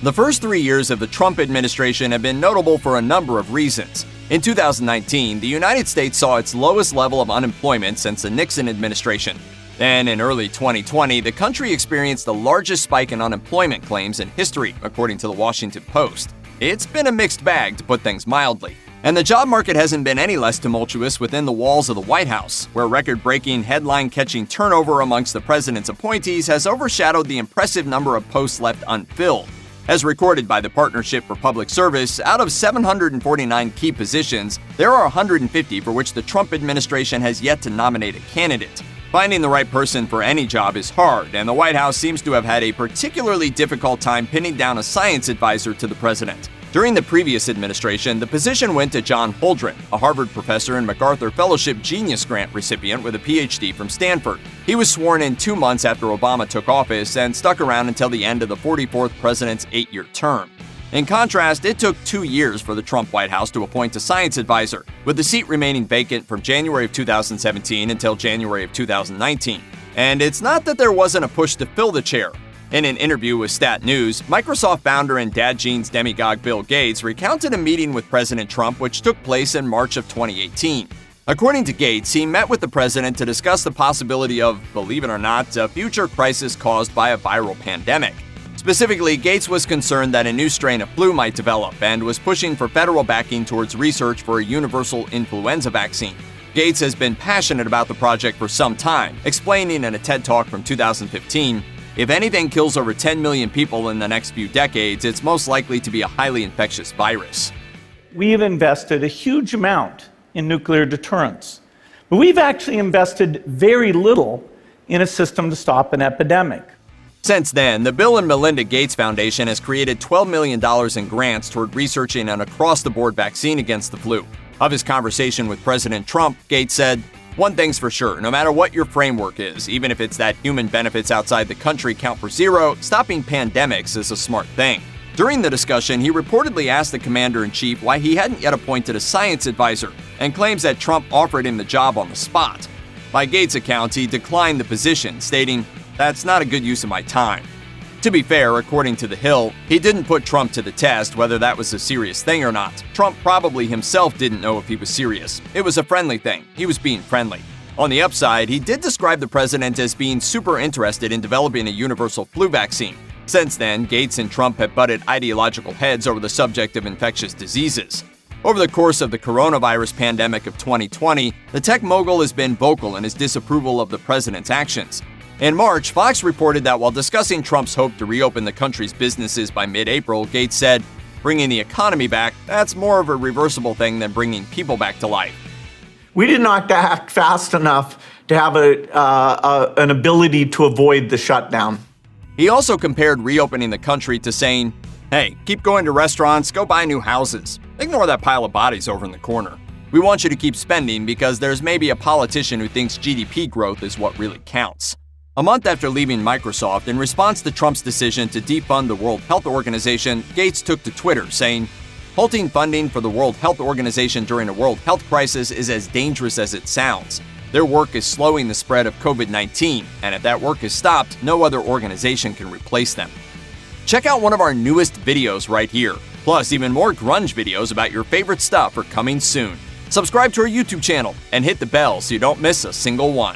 The first 3 years of the Trump administration have been notable for a number of reasons. In 2019, the United States saw its lowest level of unemployment since the Nixon administration. Then, in early 2020, the country experienced the largest spike in unemployment claims in history, according to the Washington Post. It's been a mixed bag, to put things mildly. And the job market hasn't been any less tumultuous within the walls of the White House, where record-breaking, headline-catching turnover amongst the president's appointees has overshadowed the impressive number of posts left unfilled. As recorded by the Partnership for Public Service, out of 749 key positions, there are 150 for which the Trump administration has yet to nominate a candidate. Finding the right person for any job is hard, and the White House seems to have had a particularly difficult time pinning down a science advisor to the president. During the previous administration, the position went to John Holdren, a Harvard professor and MacArthur Fellowship Genius Grant recipient with a PhD from Stanford. He was sworn in 2 months after Obama took office and stuck around until the end of the 44th president's 8-year term. In contrast, it took 2 years for the Trump White House to appoint a science advisor, with the seat remaining vacant from January of 2017 until January of 2019. And it's not that there wasn't a push to fill the chair. In an interview with Stat News, Microsoft founder and dad jeans demigod Bill Gates recounted a meeting with President Trump which took place in March of 2018. According to Gates, he met with the president to discuss the possibility of, believe it or not, a future crisis caused by a viral pandemic. Specifically, Gates was concerned that a new strain of flu might develop and was pushing for federal backing towards research for a universal influenza vaccine. Gates has been passionate about the project for some time, explaining in a TED Talk from 2015, "If anything kills over 10 million people in the next few decades, it's most likely to be a highly infectious virus." We have invested a huge amount in nuclear deterrence, but we've actually invested very little in a system to stop an epidemic. Since then, the Bill and Melinda Gates Foundation has created $12 million in grants toward researching an across-the-board vaccine against the flu. Of his conversation with President Trump, Gates said, "One thing's for sure, no matter what your framework is, even if it's that human benefits outside the country count for zero, stopping pandemics is a smart thing." During the discussion, he reportedly asked the commander-in-chief why he hadn't yet appointed a science advisor, and claims that Trump offered him the job on the spot. By Gates' account, he declined the position, stating, "That's not a good use of my time." To be fair, according to The Hill, he didn't put Trump to the test whether that was a serious thing or not. Trump probably himself didn't know if he was serious. It was a friendly thing. He was being friendly. On the upside, he did describe the president as being super interested in developing a universal flu vaccine. Since then, Gates and Trump have butted ideological heads over the subject of infectious diseases. Over the course of the coronavirus pandemic of 2020, the tech mogul has been vocal in his disapproval of the president's actions. In March, Fox reported that while discussing Trump's hope to reopen the country's businesses by mid-April, Gates said, "Bringing the economy back, that's more of a reversible thing than bringing people back to life." We did not act fast enough to have an ability to avoid the shutdown. He also compared reopening the country to saying, "Hey, keep going to restaurants, go buy new houses. Ignore that pile of bodies over in the corner. We want you to keep spending because there's maybe a politician who thinks GDP growth is what really counts." A month after leaving Microsoft, in response to Trump's decision to defund the World Health Organization, Gates took to Twitter saying, "Halting funding for the World Health Organization during a world health crisis is as dangerous as it sounds. Their work is slowing the spread of COVID-19, and if that work is stopped, no other organization can replace them." Check out one of our newest videos right here. Plus, even more grunge videos about your favorite stuff are coming soon. Subscribe to our YouTube channel and hit the bell so you don't miss a single one.